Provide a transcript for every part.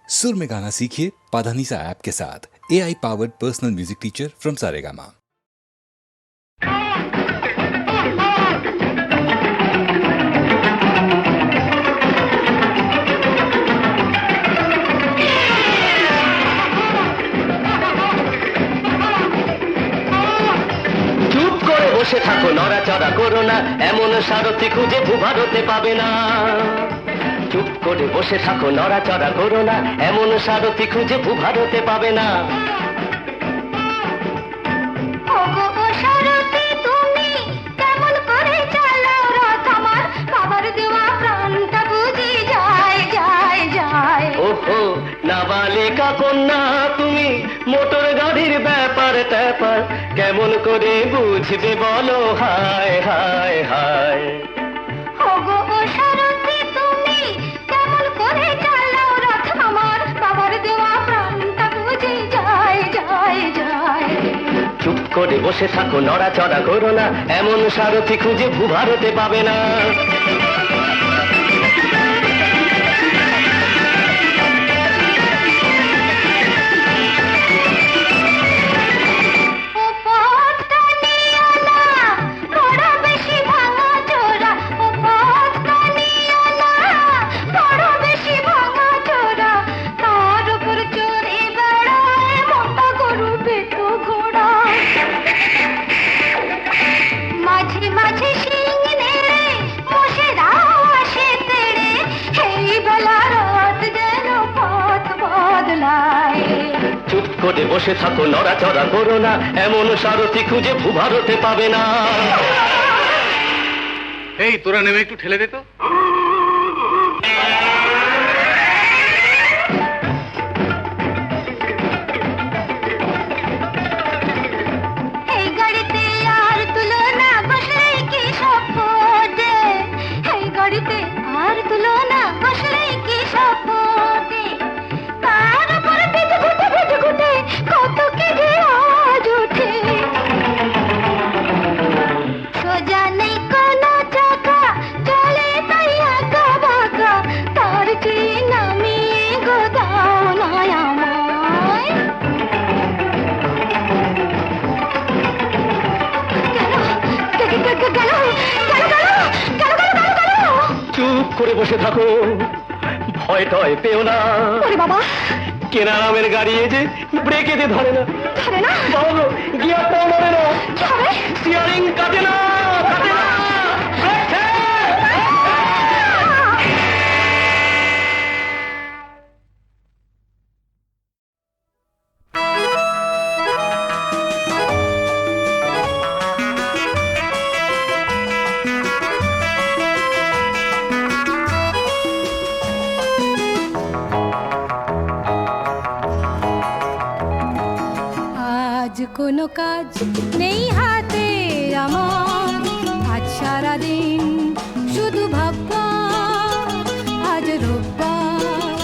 सुर में गाना सीखिए पाधानीसा ऐप के साथ। AI powered personal music teacher from Saregama. বসে থাকো, নড়াচড়া করো না, এমন সারথি খুঁজে ভূভারতে পাবে না। চুপ করে বসে থাকো, নড়াচড়া করো না, এমন সারথি খুঁজে ভূভারতে পাবে না। ওহো নাবালিকা কন্যা তুমি, মোটর গাড়ির ব্যাপার ট্যাপার কেমন করে বুঝবে বলো, হায় হায় হায়। চুপ করে বসে থাকো, নড়াচড়া করো না, এমন সারথি খুঁজে ভূভারতে পাবে না। চুপ করে বসে থাকো, নড়াচড়া করো না, এমন সারথি খুঁজে ভূভারতে পাবে না। এই তোরা নেমে একটু ঠেলে দে তো। এই গাড়িতে আর তুলনা, বসলে কি সব ফোটে। এই গাড়িতে আর তুলনা, বসলে কি সব ফোটে। তার উপর বেজে ঘুটে কত কি যে আজ উঠে। সোজা নেই কোনো চাকা, চলে তাই আঁকা বাঁকা, তার কি নামিয়ে গোদাও নয় আমায়। চুপ করে বসে থাকো, ভয় টয় পেও না। বাবা কেনা নামের গাড়ি যে ব্রেকে দিয়ে ধরে না, ধরে না, বাবু গিয়ারটাও নড়ে না, কি হবে? স্টিয়ারিং কাটে না, কাটে না। আজ কোনো কাজ নেই হাতে আমার, আজ সারাদিন শুধু ভাববা। আজ রোববার,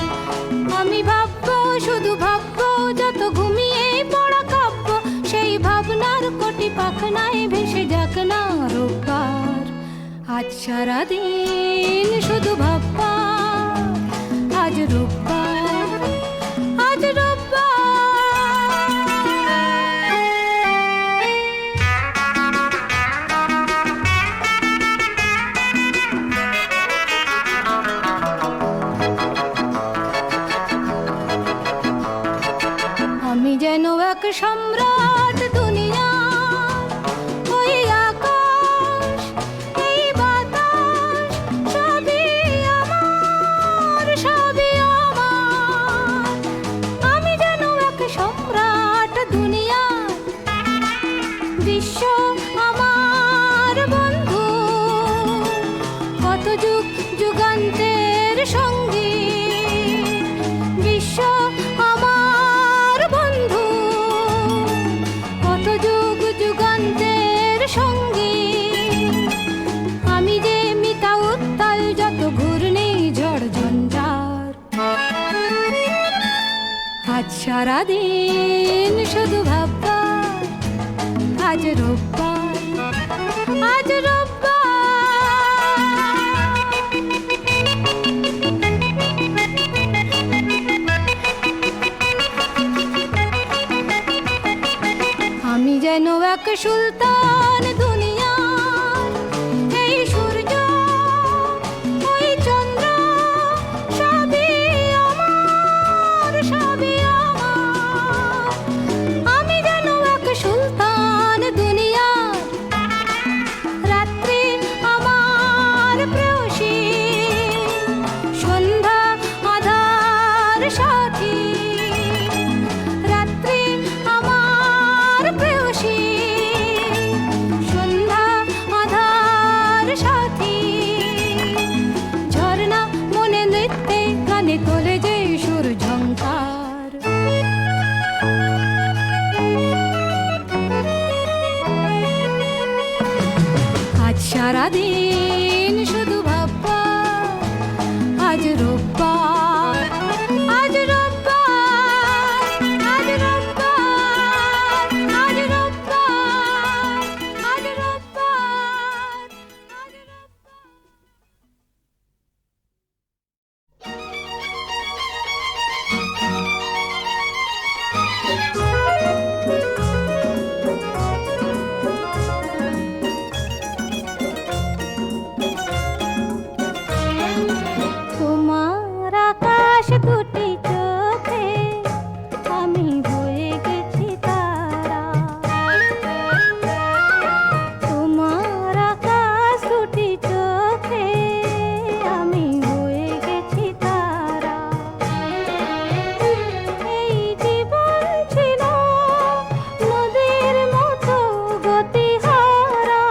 আমি ভাববো, শুধু ভাববো, যত ঘুমিয়ে পড়া কাব্য, সেই ভাবনার কোটি পাখনায় ভেসে যাক না রোববার। আজ সারাদিন শুধু ভাববা, আজ রোববার, আজ রোববার। আমি যেন এক সম্রাট দুনিয়া, ওই আকাশ এই বাতাস সবই আমার, সবই আমার। আমি যেন এক সম্রাট দুনিয়া, বিশ্ব আমার বন্ধু, কত যুগ যুগান্তের সঙ্গী। বিশ্ব আমার বন্ধু, কত যুগ যুগান্তের সঙ্গী। আমি যে মিতা উত্তাল যত ঘূর্ণি ঝড় ঝঞ্ঝার। আজ সারাদিন শুধু ভাববা, আজ রোববার, আজ রোববার। এক সুলতান দুনিয়া, এই সূর্য ওই চন্দ্র সবই আমার, সবই আমার। আমি যেন এক সুলতান দুনিয়া, রাত্রি আমার প্রেয়সী, সন্ধ্যা আধার সাথী। রাত্রি আমার প্রেয়সী, সন্ধ্যা আধার সাথী। ঝর্ণা মনে নৃত্যে গানে তোলে যে সুর ঝংকার। আজ সারাদিন শুধু ভাববা, আজ রোববার, আজ রোববার, আজ রোববার, আজ রোববার, আজ রোববার, আজ রোববার। তোমার আকাশ দুটি চোখে আমি হয়ে গেছি তারা। তোমার আকাশ দুটি চোখে আমি হয়ে গেছি তারা। এই জীবন ছিল নদীর মতো গতিহারা,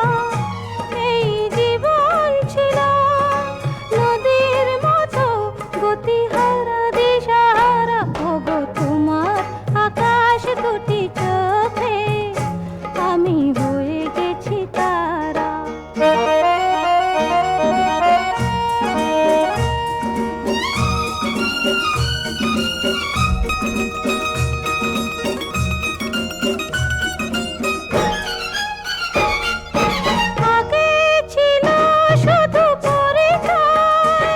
এই জীবন ছিল নদীর মতো গতিহারা, দিশাহারা। ওগো তোমার আকাশ দুটি চোখে আমি হয়ে গেছি তারা। আগে ছিল শুধু পরিচয়,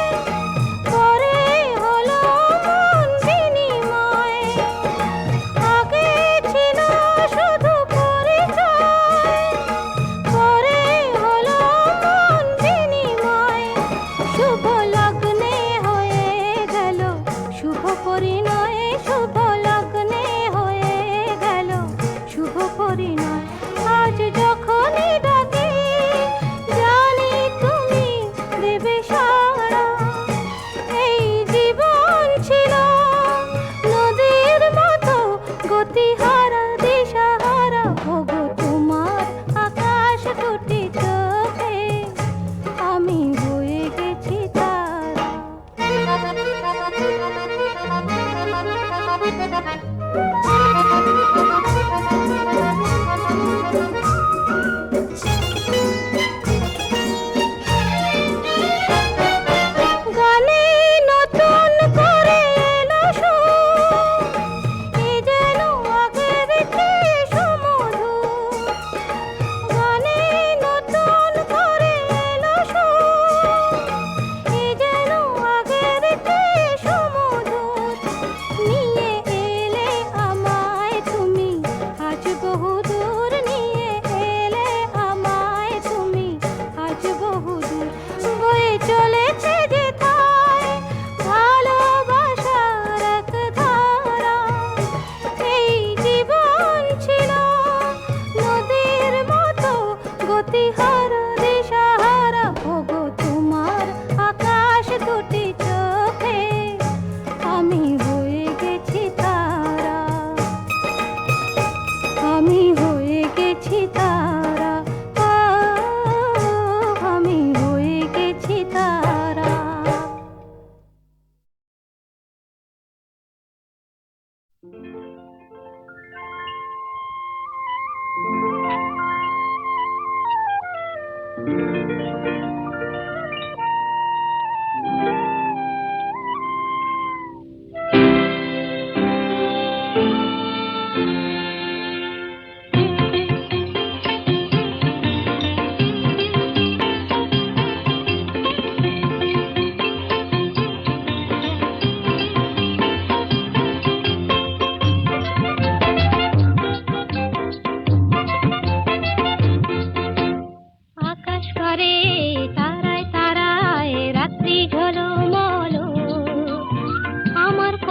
পরে হলো মন বিনিময়। আগে ছিল শুধু পরিচয়, পরে হলো মন বিনিময়। শুভ লগ্নে হয়ে গেল শুভ পরিণয়, শুভ লগ্নে হয়ে গেল শুভ পরিণয়। আজ যখনই ডাকি জানি তুমি দেবে সাড়া। এই জীবন ছিল নদীর মতো গতিহারা, দিশাহারা। ওগো তোমার আকাশ দুটি চোখে আমি হয়ে গেছি তারা। গানে নতুন করে এলো সুর, এ যেন আগের চেয়ে সুমধুর। গানে নতুন করে এলো সুর, এ যেন আগের চেয়ে সুমধুর। নিয়ে এলে আমায় তুমি আজ বহুদূর, নিয়ে এলে আমায় তুমি আজ বহুদূর। বয়ে চলেছে যেথায় ভালোবাসার এক ধারা। এই জীবন ছিল নদীর মতো গতিহারা, দিশাহারা। ওগো তোমার আকাশ দুটি চোখে আমি হয়ে গেছি তারা, আমি হয়ে গেছি তারা, আমি হয়ে গেছি তারা।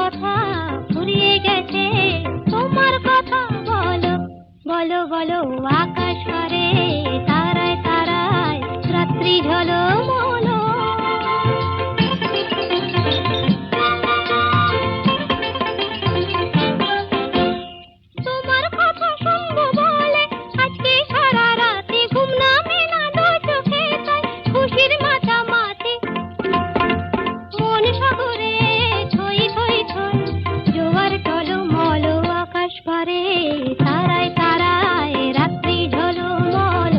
কথা ফুরিয়ে গেছে, তোমার কথা বলো বলো বলো। আকাশ পারে তারায় তারায় রাত্রি ঝলমলো। তোমার কথা শুনবো বলে আজকে সারা রাতে ঘুম নামে না দু চোখে, তাই খুশির মাতামাতি মন সাগরে থই থই থই জোয়ার টলমল। আকাশ পারে তারায় তারায় রাত্রি ঝলমল।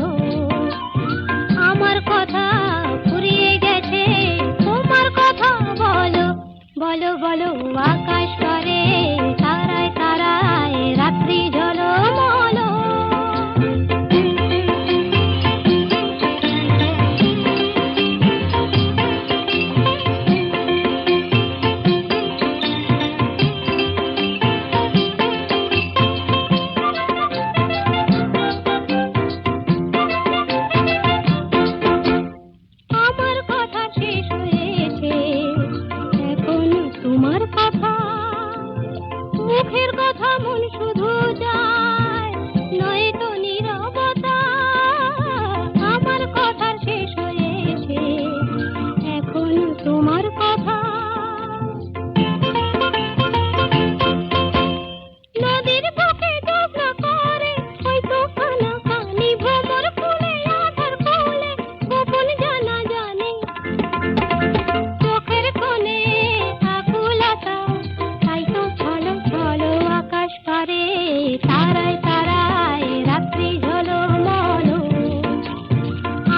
আমার কথা ফুরিয়ে গেছে, তোমার কথা বলো বলো বলো। আকাশ পারে তারায় তারায় রাত্রি ঝলমল। আমার কথা শেষ হয়েছে, এখন তোমার কথা। মুখের কথা মন শুধু যায়, নয়তো নীরবতা। আমার কথা শেষ হয়েছে, এখন তোমার কথা। নদীর বুকে জ্যোৎস্না করে হয়তো কানাকানি, ভ্রমর ফুলে আধার কোলে গোপন জানা জানে। চোখের কোণে আকুলতা, তাই তো ছলো ছলো। আকাশ পারে তারায় তারায় রাত্রি ঝলমল।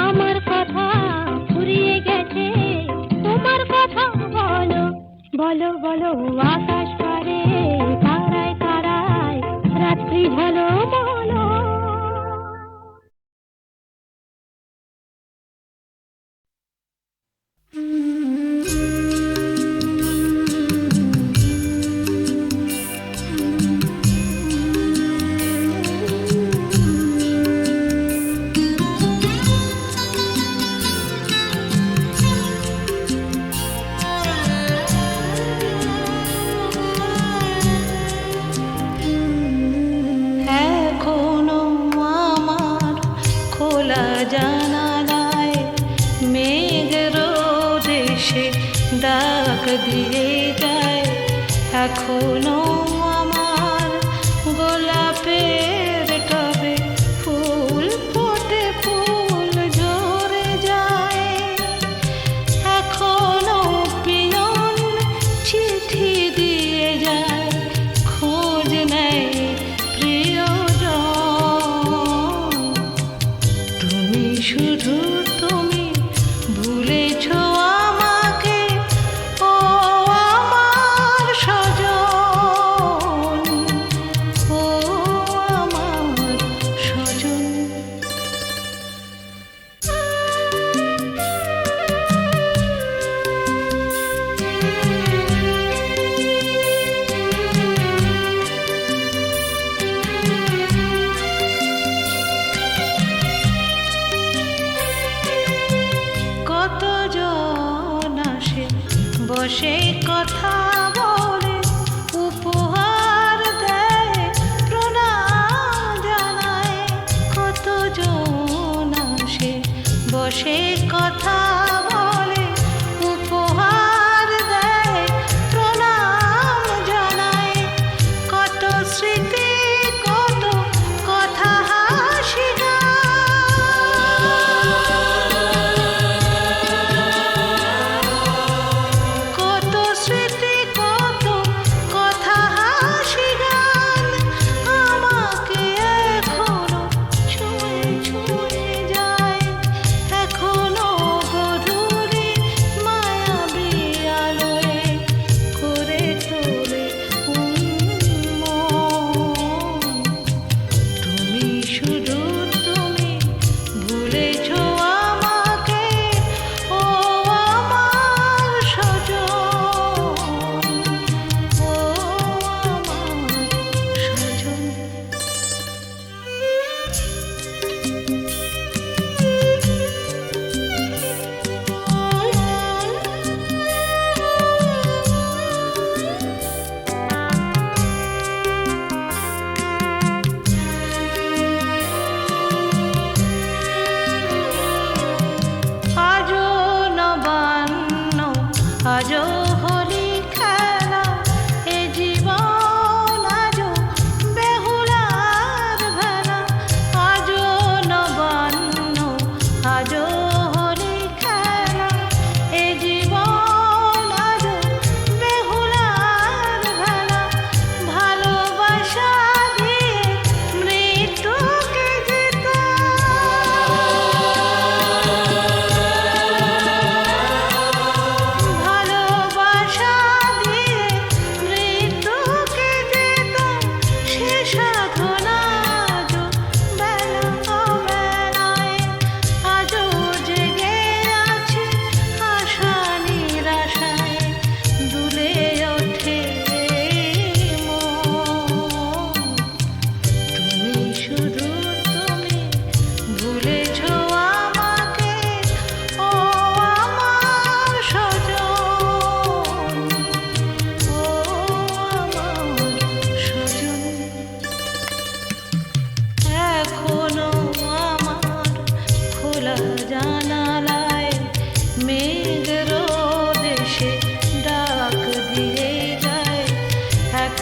আমার কথা ফুরিয়ে গেছে, তোমার কথা বলো বলো বলো। আকাশ পারে তারায় তারায় রাত্রি ঝলমল। এখনো আমার খোলা জানালায় মেঘের দেশে ডাক দিয়ে যায়। এখনো আমার গোলাপের টবে ফুল ফোটে, ফুল ঝরে যায়। এখনো পিয়ন চিঠি দিয়ে যায়, খোঁজ নেয় প্রিয়জন। তুমি শুধু তুমি ভুলেছ আমাকে, ও আমার সজন।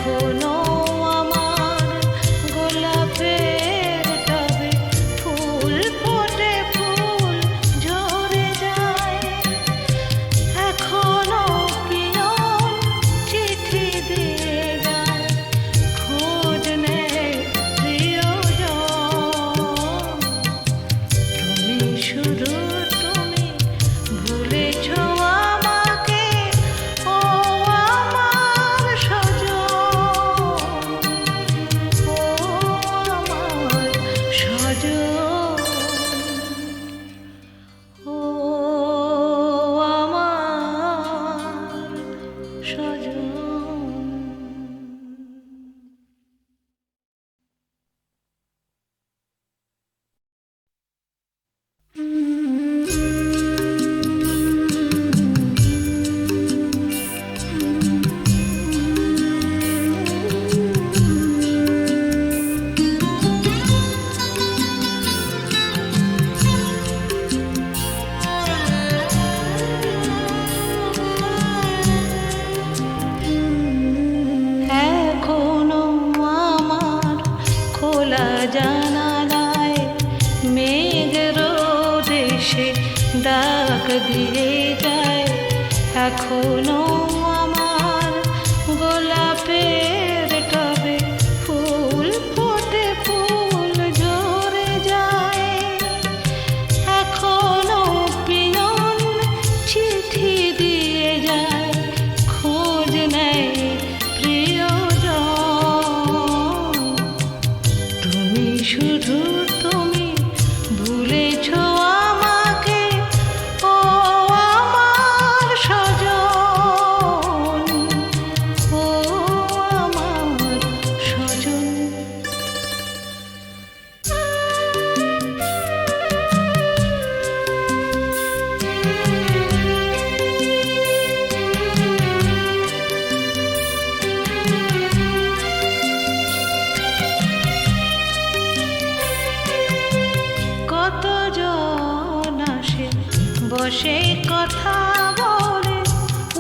এখনো আমার গোলাপের টবে ফুল ফোটে, ফুল ঝরে যায়। এখনো পিয়ন চিঠি দিয়ে যায়, খোঁজ নেয় প্রিয়জন। তুমি শুধু তুমি ভুলেছ আমাকে, ও আমার সজন, ও আমার সজন, ও আমার সজন। এখনো আমার খোলা জানালায় মেঘের দেশে ডাক দিয়ে যায়। এখনো আমার গোলাপের টবে ফুল ফোটে, ফুল ঝরে যায়। এখনো পিয়ন চিঠি দিয়ে যায়, খোঁজ নেয় প্রিয়জন। তুমি শুধু তুমি ভুলেছ আমাকে, ও আমার সজন, ও আমার সজন। কতজন আসে বসে কথা বলে,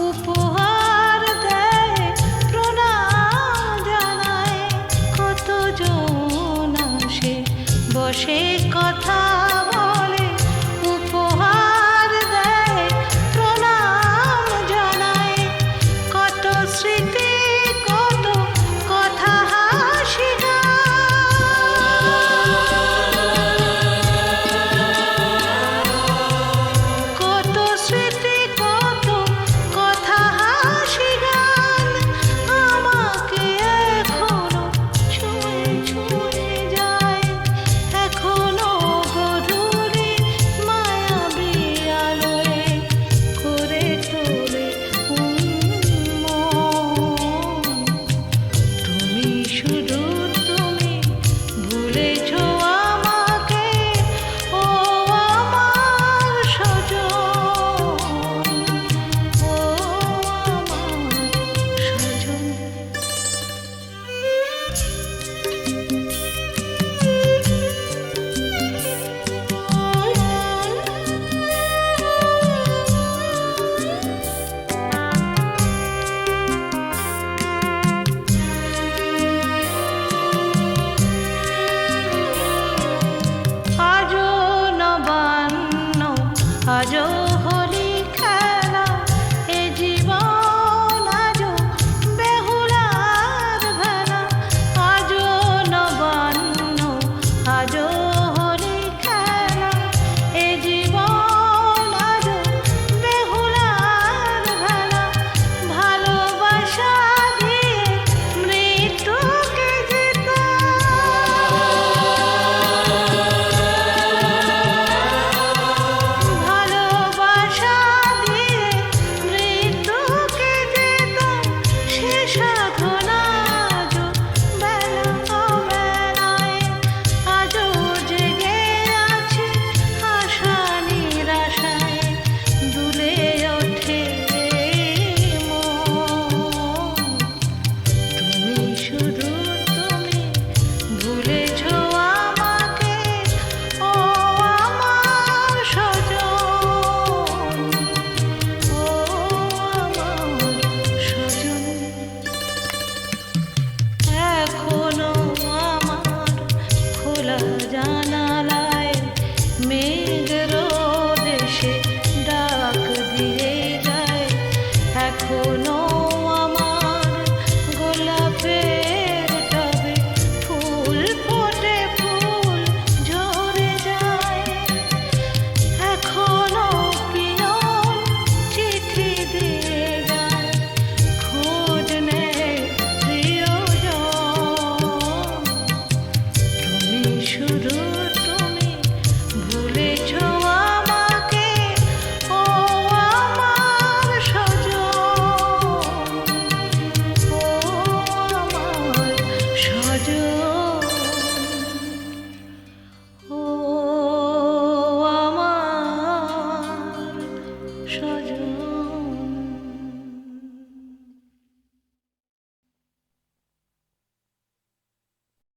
উপহার দেয় প্রণাম জানায়। কতজন আসে বসে কথা বলে, উপহার দেয় প্রণাম জানায়। কত স্মৃতি, কত কথা, হাসি কত স্মৃতি, কত কথা, হাসি গান আমাকে এখনো ছুঁয়ে ছুঁয়ে যায়। এখনো গধূলি মায়াবী আলোয় করে তোলে উন্মন। তুমি শুধু তুমি ভুলেছ আমাকে, ও আমার সজন, ও আমার সজন। আজও নবান্ন, আজও হোলি খেলা, এ জীবন আজও বেহুলার ভেলা। আজও নবান্ন, আজও হোলি খেলা, এ জীবন আজও বেহুলার ভেলা। ভালোবাসা দিয়ে মৃত্যুকে জেতা, ভালোবাসা দিয়ে মৃত্যুকে জেতা, সে সাধনা